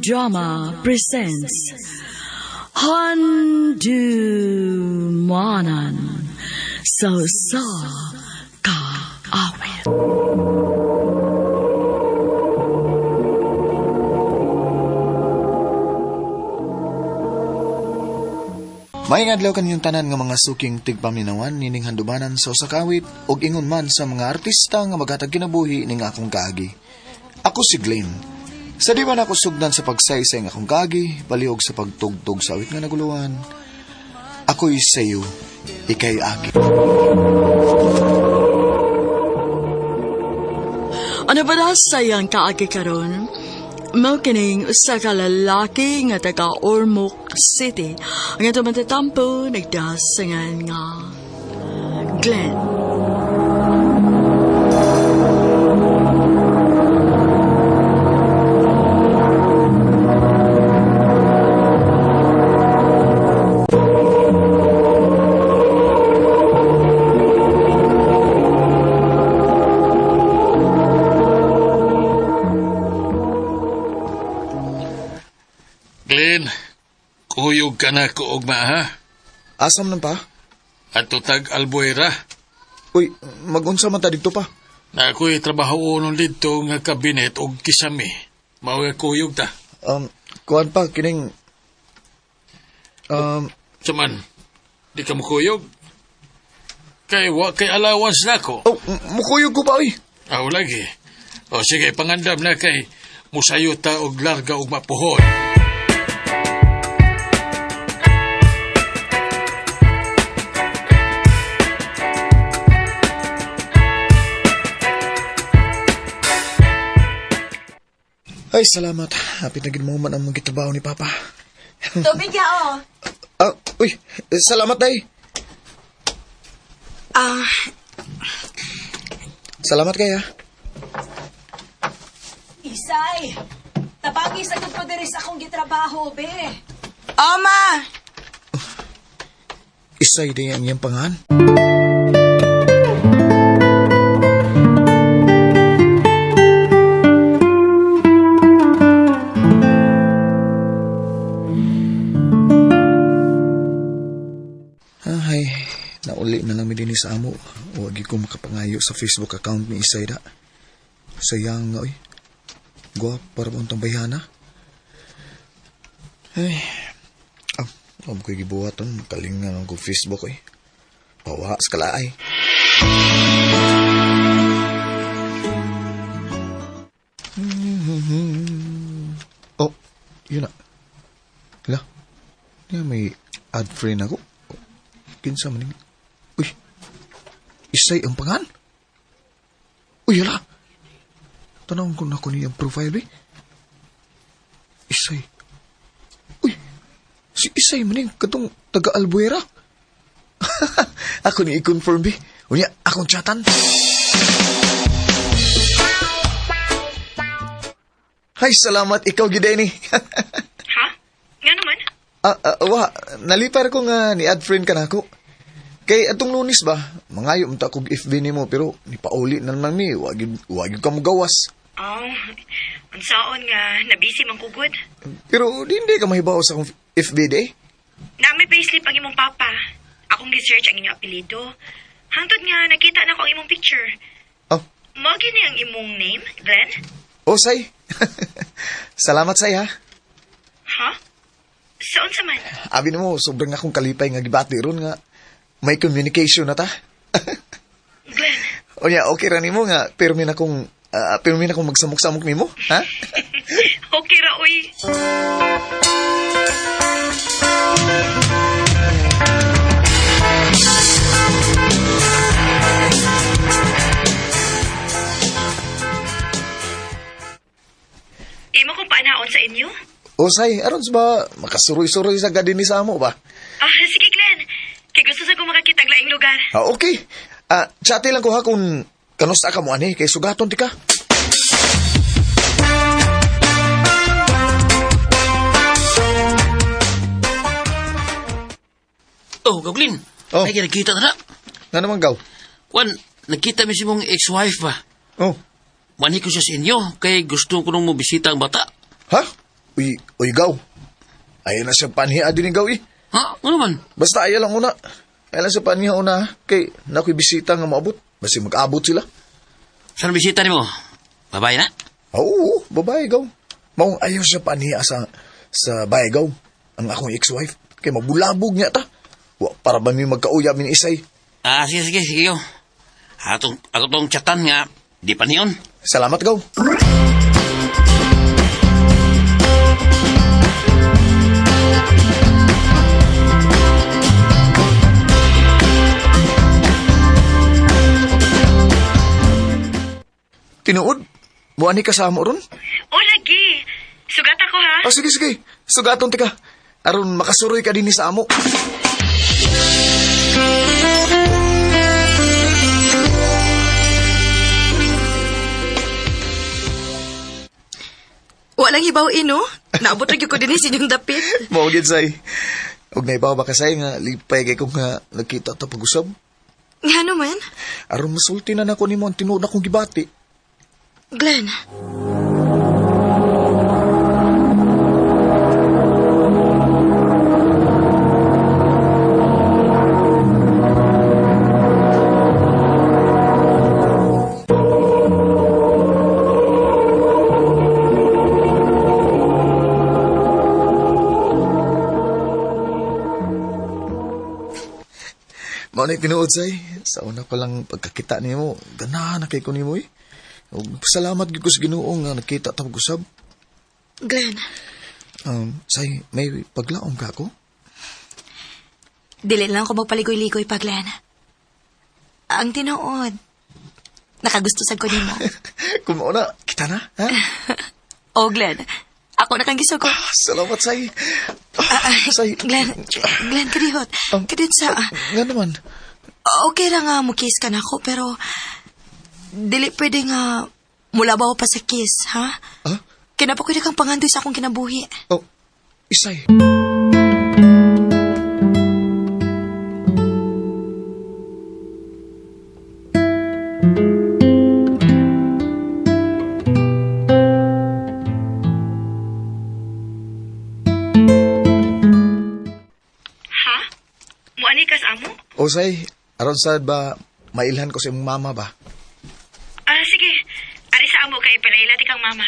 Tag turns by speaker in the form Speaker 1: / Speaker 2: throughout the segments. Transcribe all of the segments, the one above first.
Speaker 1: Drama presents Handumanan So Ka Awit.
Speaker 2: Maayong adlaw kaniyong tanan nga mga suking tigpaminawan nining handumanan sa usa ka awit ug ingon man sa mga artista nga maghatag kinabuhi ning akong kaagi. Ako si Glenn. Sa di man ako sugdan sa pagsaysay nga akong kaagi, balihog sa pagtugtog sa awit nga naguluhan. Ako'y sayo, ikay agi.
Speaker 1: Ano ba na sayang kaagi karon? Mao kining usa ka lalaki nga taga Ormoc City nga tumatatampo nagdasangan nga Glenn.
Speaker 3: Glenn, kuyog ka na ko og ha?
Speaker 2: Asam nan pa?
Speaker 3: Ato tag Albuera.
Speaker 2: Uy, magunsa man ta dito pa.
Speaker 3: Na ako'y trabaho unon dito nga kabinet og kisame. Mao nga kuyog ta.
Speaker 2: Kuan pa kining
Speaker 3: Saman, di ka mo kuyog? Kay wa kay allowance na ko.
Speaker 2: oh, mukuyog ko pa uy.
Speaker 3: Aw lagi. O sige, pangandam na kay musayo ta og larga og mapuhon.
Speaker 2: Ay, salamat. Hapit na mo man ang magitrabaho ni Papa.
Speaker 4: Tubig ya,
Speaker 2: Uy, salamat day. Salamat kaya.
Speaker 4: Isay, tabagi sa ko diri sa akong gitrabaho, be.
Speaker 5: Oma!
Speaker 2: Isay day ang iyang pangan. Nauli na lang mi din sa amo. Huwag ko makapangayo sa Facebook account ni Isayda. Sayang nga, oy. Guwap para mo itong bayana. Ay. Huwag ko'y gibuhat ang kalingan ko Facebook, oy. Pawa sa kalaay. Oh, yun na. Hala. May add friend ako. Kinsa maning. Uy, Isay ang pangan? Uy, hala. Tanawang ko na ko niyang profile, eh. Isay. Uy, si Isay maning katong taga Albuera. Ako ni i-confirm, eh. Unya, akong chatan. Hay, salamat. Ikaw, giday ni.
Speaker 5: Ha? Nga naman?
Speaker 2: Nalipar ko nga ni ad friend ka na ako. Kay atong Lunes ba, mangayo mta kog FB nimo pero ni pauli na naman mi, wag ka mo gawas.
Speaker 5: Oh, unsaon nga, nabisi man kugod.
Speaker 2: Pero hindi ka mahibaw sa akong FB day.
Speaker 5: Nami payslip ang imong papa. Akong research ang inyong apelido. Hangtod nga, nakita na ko ang imong picture.
Speaker 2: Oh,
Speaker 5: Mao gini ang imong name, Glenn?
Speaker 2: Say. Salamat say ha.
Speaker 5: Ha? Saan sa man?
Speaker 2: Abi mo, sobrang akong kalipay nga gibati ron nga may communication na ta.
Speaker 5: Glenn?
Speaker 2: Onya, okay ra nimo nga pirmi na kong magsamok-samok nimo, ha?
Speaker 5: Okay ra, uy. Imo kung paanaon sa inyo?
Speaker 2: Say, aron ba makasuroy-suroy sa gadin ni sa amo ba?
Speaker 5: Sige, Glenn. Kay gusto sa ko makakita ang laing lugar.
Speaker 2: Okay. Chati lang ko ha kung kanusta ka mo ani, kay sugaton di ka.
Speaker 6: Oh, Gawlin.
Speaker 2: Oh.
Speaker 6: Ay, nakita na na.
Speaker 2: Nga naman gaw.
Speaker 6: Juan, nakita mi si mong ex-wife ba?
Speaker 2: Oh.
Speaker 6: Mani ko siya sa inyo, kay gusto ko nung mo bisita ang bata.
Speaker 2: Ha? Uy, gaw. Ayaw na siya panhiya din ni gaw eh.
Speaker 6: Ha? Ano man?
Speaker 2: Basta ayaw lang una. Ayaw lang sa panhiya una. Kay nako'y bisita nga maabot. Basta mag-abot sila.
Speaker 6: Saan bisita ni mo? Babae na?
Speaker 2: Oo, babae gaw. Maong ayaw siya panhiya sa bahay gaw. Ang akong ex-wife. Kay mabulabog niya ta. Wa, para ba may magkauyab ni Isay?
Speaker 6: Sige yo. Ako tong chatan nga, di pa niyon.
Speaker 2: Salamat gaw. Tinuod? Buwan ni kasama ron?
Speaker 5: O, lagi. Sugat ako, ha?
Speaker 2: Oh, sige. Sugaton tika. Aron makasuroy ka din ni sa amo.
Speaker 7: Walang hibaw ino. Naabot lagi ko din sa inyong dapit.
Speaker 2: Maugid say. Huwag na ibaw ba kasay nga lipay kay kong nga nakita ta pag-usab.
Speaker 7: Nga naman.
Speaker 2: Aron masulti na nako nimo ang tinuod akong gibati.
Speaker 7: Glenn,
Speaker 2: Mao na tinuod say. Sa una pa lang pagkakita nimo, ganahan na kay ko nimo eh. Ug salamat gyud ko sa Ginoo nga nakita ta pag-usab.
Speaker 7: Glenn,
Speaker 2: Say, may paglaom ka ako?
Speaker 7: dili lang ko magpaligoy-ligoy pa, Glenn. Ang tinuod, nakagustusan ko nimo.
Speaker 2: Kung mao na, kita na, ha?
Speaker 7: Oh, Glenn, ako na kang gisugot.
Speaker 2: Salamat say. Say,
Speaker 7: Glenn, kadihot. Kadihot sa...
Speaker 2: nga naman.
Speaker 7: Okay lang nga mo kiss ka na ako, pero... Dili pwede nga mulabaw pa sa kiss, ha?
Speaker 2: Ah?
Speaker 7: Kinapakuha kang pangandoy sa akong kinabuhi.
Speaker 2: Oh, Isay.
Speaker 5: Ha? Muani ka sa amo?
Speaker 2: O say, aron sad ba mailhan ko sa imong mama ba?
Speaker 5: Sige. Ari sa amo kay palailati kang mama.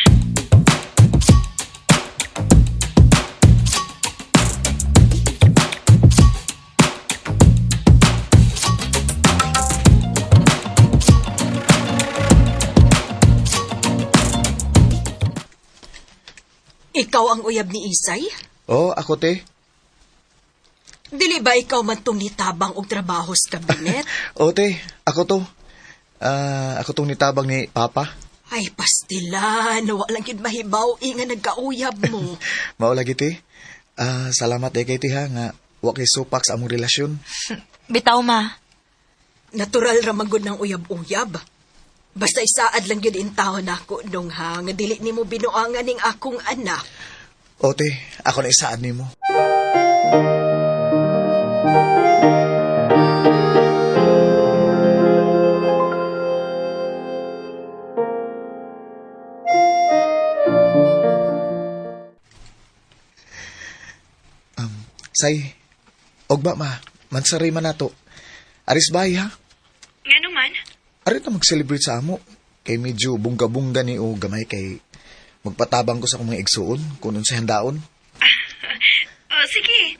Speaker 4: Ikaw ang uyab ni Isay?
Speaker 2: Oh, ako te.
Speaker 4: Dili ba ikaw man tong nitabang og trabaho sa kabinet?
Speaker 2: O te, ako to. Ako tong nitabang ni Papa.
Speaker 4: Ay, pastilan. Walang yun mahibaw. Nga nagkauyab mo.
Speaker 2: Mao lagi te. Salamat kay te ha nga wa kay supak sa among relasyon.
Speaker 7: Bitaw, ma.
Speaker 4: Natural ramagod ng uyab-uyab. Basta isaad lang yun in taon ako nung ha. Nga dili ni mo binuangan ning akong anak.
Speaker 2: O te, ako na isaad nimo. Say, ogba ma, mansari man nato. Aris bay ha?
Speaker 5: Nga naman?
Speaker 2: Arit na mag-celebrate sa amo. Kay medyo bungga-bungga ni o gamay kay magpatabang ko sa akong mga igsuon kung sa handaon.
Speaker 5: Sige.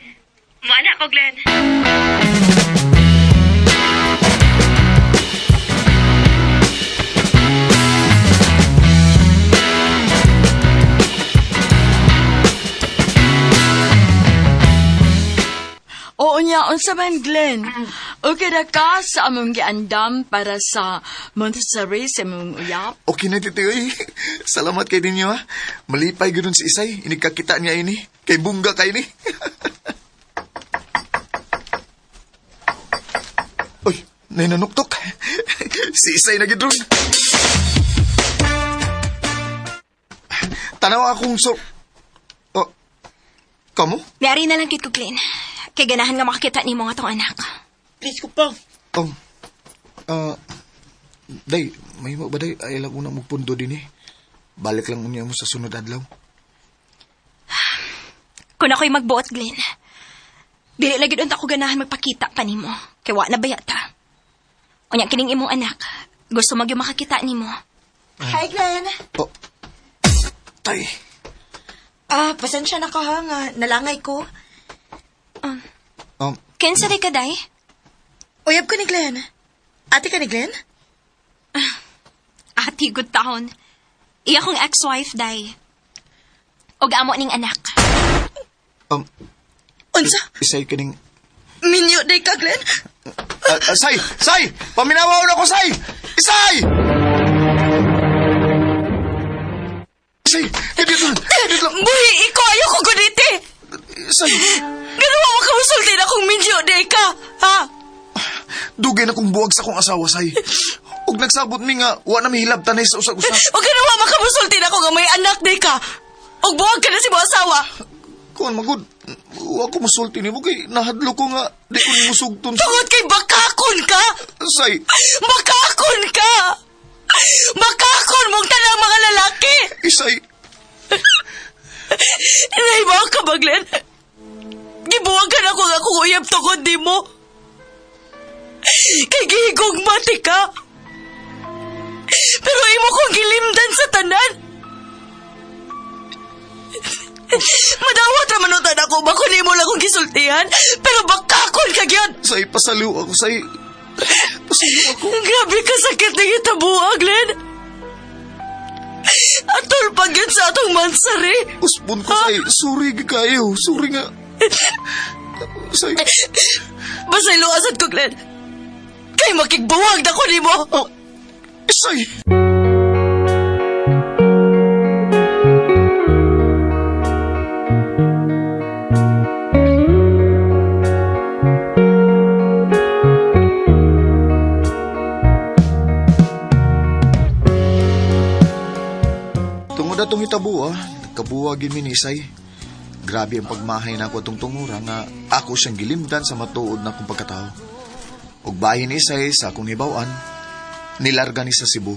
Speaker 5: Muana ko, Glenn.
Speaker 1: Oo niya, unsa man Glenn. Okay na ka sa among giandam para sa Montessori sa among uyap.
Speaker 2: Okay na titiyoy. Salamat kay ninyo ha. Malipay ganoon si Isay. Inigkakita niya ini. Kay bungga kay ni. Uy, nananuktok. Si Isay na gidron. Tanaw akong Oh, kamo?
Speaker 7: Mayari na lang kit ko, Glenn. Kay ganahan nga makakita ni mo nga tong anak.
Speaker 6: Please ko pa.
Speaker 2: Day, may mo ba day? Ay lang unang magpundo din eh. Balik lang unya mo sa sunod adlaw.
Speaker 8: Kung ako'y magbuot, Glenn, dili lagi doon ako ganahan magpakita pa nimo. Kay wa na bayata. Unya kining imong anak, gusto magyo makakita nimo.
Speaker 7: Hi, Glenn.
Speaker 2: Oh. Tay.
Speaker 7: Pasensya na ka ha nga. Nalangay ko.
Speaker 8: Kinsa di ka, day?
Speaker 7: Uyab ko ni Glenn. Ate ka ni Glenn?
Speaker 8: Ati, good taon. Iya kong ex-wife, day. Og amo ning anak.
Speaker 7: Unsa?
Speaker 2: Isay kining...
Speaker 7: Minyo day ka, Glenn?
Speaker 2: Say! Say! Paminawaw na ko, Say! Isay! Say! Edit lang! Edit lang!
Speaker 7: Buhi, ikaw ayoko guniti!
Speaker 2: Say!
Speaker 7: Ganun mo makamusulti na kung minyo day ka, ha?
Speaker 2: Dugay na kong buwag sa kong asawa, Say. Ug nagsabot mi nga, wa na mihilab tanay sa usag-usag.
Speaker 7: O ganun mo makamusulti na kung may anak day ka. O buwag ka na si mo asawa.
Speaker 2: Kuan magud, wa ko musulti nimo kay nahadlo ko nga di ko nimo sugton.
Speaker 7: Tungod kay bakakon ka!
Speaker 2: Say,
Speaker 7: Bakakon ka! Bakakon mong tanang mga lalaki!
Speaker 2: Isay,
Speaker 7: Naibaw ka ba, Glenn? Gibuwagan ako nga kung uyab tungod di mo. Kay gihigong mati ka. Pero imo kong gilimdan sa tanan. Madawat ramanutan ako ba kung imo lang kong gisultihan? Pero bakakon ka gyud.
Speaker 2: say pasaliw ako, Say. Pasaliw ako.
Speaker 7: Grabe ka sakit na gitabuha, Glenn. Atol pag yun sa atong mansari.
Speaker 2: Uspon ko, Say. Sorry kayo. Sorry nga. Say,
Speaker 7: Basta iluasad ko, Glenn. Kay makigbuwag na ko ni mo.
Speaker 2: Say. Tungod atong hitabo, nagkabuwag yun minisay. Grabe ang pagmahay na ako atong tungura nga ako siyang gilimdan sa matuod na akong pagkatao. Ug bahin isay sa akong hibawan, nilarga ni sa Cebu.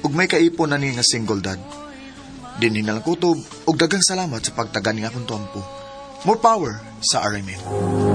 Speaker 2: Ug may kaipon na ni nga single dad. Dinhi na lang kutob ug daghang salamat sa pagtagan ni akong tuampo. More power sa RMN.